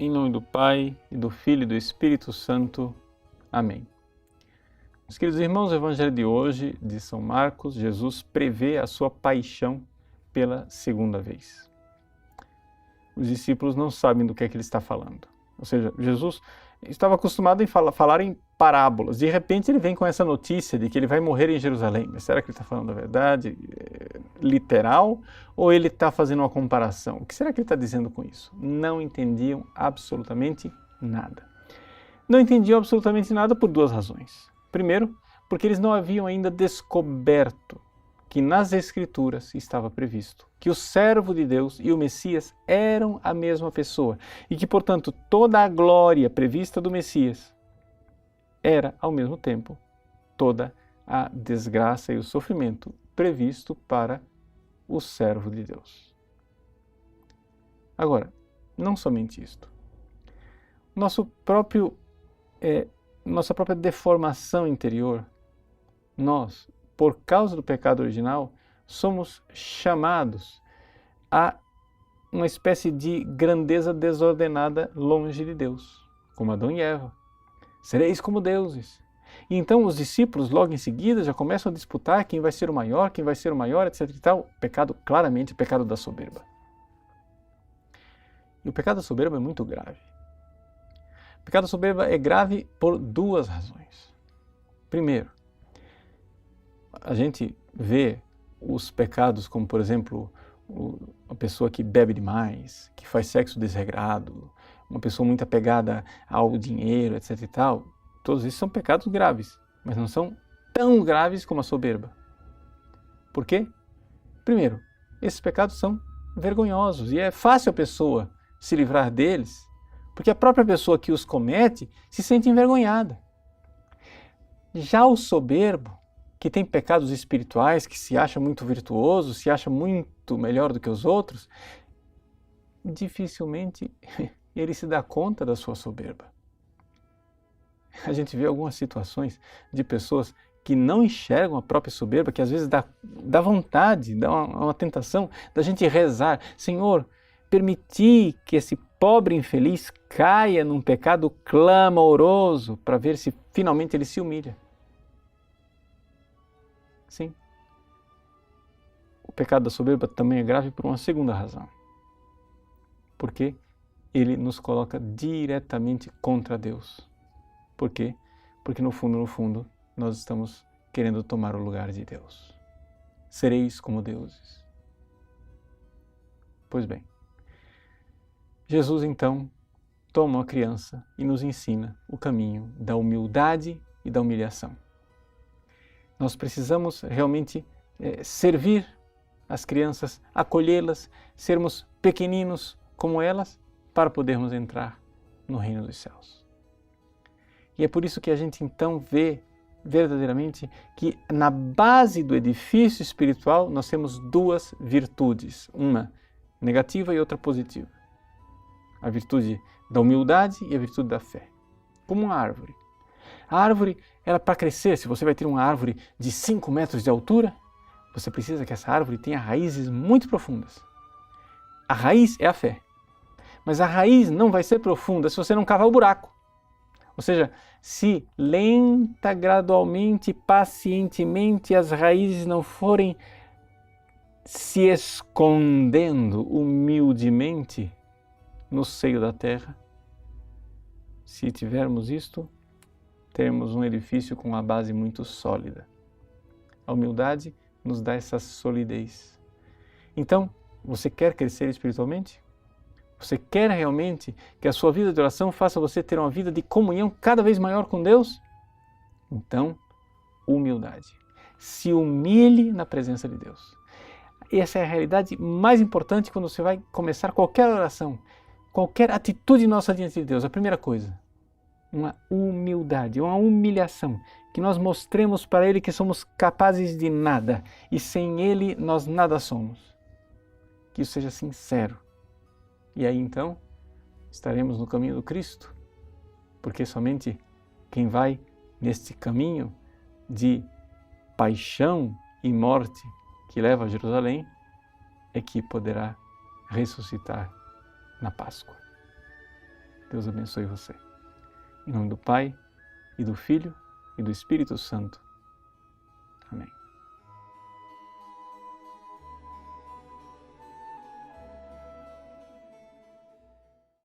Em nome do Pai, e do Filho e do Espírito Santo. Amém. Meus queridos irmãos, o Evangelho de hoje, de São Marcos, Jesus prevê a sua paixão pela segunda vez. Os discípulos não sabem do que é que ele está falando. Ou seja, Jesus estava acostumado em falar em parábolas. De repente ele vem com essa notícia de que ele vai morrer em Jerusalém. Mas será que ele está falando a verdade literal ou ele está fazendo uma comparação? O que será que ele está dizendo com isso? Não entendiam absolutamente nada. Não entendiam absolutamente nada por duas razões. Primeiro, porque eles não haviam ainda descoberto que nas Escrituras estava previsto que o servo de Deus e o Messias eram a mesma pessoa e que, portanto, toda a glória prevista do Messias era, ao mesmo tempo, toda a desgraça e o sofrimento previsto para o servo de Deus. Agora, não somente isto. Nossa própria deformação interior, nós, por causa do pecado original, somos chamados a uma espécie de grandeza desordenada longe de Deus, como Adão e Eva. Sereis como deuses. E então os discípulos, logo em seguida, já começam a disputar quem vai ser o maior, etc. e tal. Pecado, claramente, o pecado da soberba. E o pecado da soberba é muito grave. O pecado da soberba é grave por duas razões. Primeiro, a gente vê os pecados como, por exemplo, a pessoa que bebe demais, que faz sexo desregrado, uma pessoa muito apegada ao dinheiro, etc. e tal. Todos esses são pecados graves, mas não são tão graves como a soberba. Por quê? Primeiro, esses pecados são vergonhosos e é fácil a pessoa se livrar deles, porque a própria pessoa que os comete se sente envergonhada. Já o soberbo, que tem pecados espirituais, que se acha muito virtuoso, se acha muito melhor do que os outros, dificilmente ele se dá conta da sua soberba. A gente vê algumas situações de pessoas que não enxergam a própria soberba, que às vezes dá vontade, dá uma tentação da gente rezar: Senhor, permitir que esse pobre infeliz caia num pecado clamoroso para ver se finalmente ele se humilha. Sim. O pecado da soberba também é grave por uma segunda razão. Porque ele nos coloca diretamente contra Deus. Por quê? Porque no fundo, nós estamos querendo tomar o lugar de Deus. Sereis como deuses. Pois bem, Jesus então toma a criança e nos ensina o caminho da humildade e da humilhação. Nós precisamos realmente servir as crianças, acolhê-las, sermos pequeninos como elas, para podermos entrar no reino dos céus. E é por isso que a gente então vê verdadeiramente que na base do edifício espiritual nós temos duas virtudes, uma negativa e outra positiva. A virtude da humildade e a virtude da fé. Como uma árvore. A árvore, ela para crescer, se você vai ter uma árvore de 5 metros de altura, você precisa que essa árvore tenha raízes muito profundas. A raiz é a fé. Mas a raiz não vai ser profunda se você não cavar o buraco. Ou seja, se lenta, gradualmente, pacientemente as raízes não forem se escondendo humildemente no seio da terra, se tivermos isto, teremos um edifício com uma base muito sólida. A humildade nos dá essa solidez. Então, você quer crescer espiritualmente? Você quer realmente que a sua vida de oração faça você ter uma vida de comunhão cada vez maior com Deus? Então, humildade. Se humilhe na presença de Deus. Essa é a realidade mais importante quando você vai começar qualquer oração, qualquer atitude nossa diante de Deus. A primeira coisa, uma humildade, uma humilhação, que nós mostremos para Ele que somos capazes de nada e sem Ele nós nada somos. Que isso seja sincero. E aí então estaremos no caminho do Cristo, porque somente quem vai neste caminho de paixão e morte que leva a Jerusalém é que poderá ressuscitar na Páscoa. Deus abençoe você. Em nome do Pai, e do Filho, e do Espírito Santo. Amém.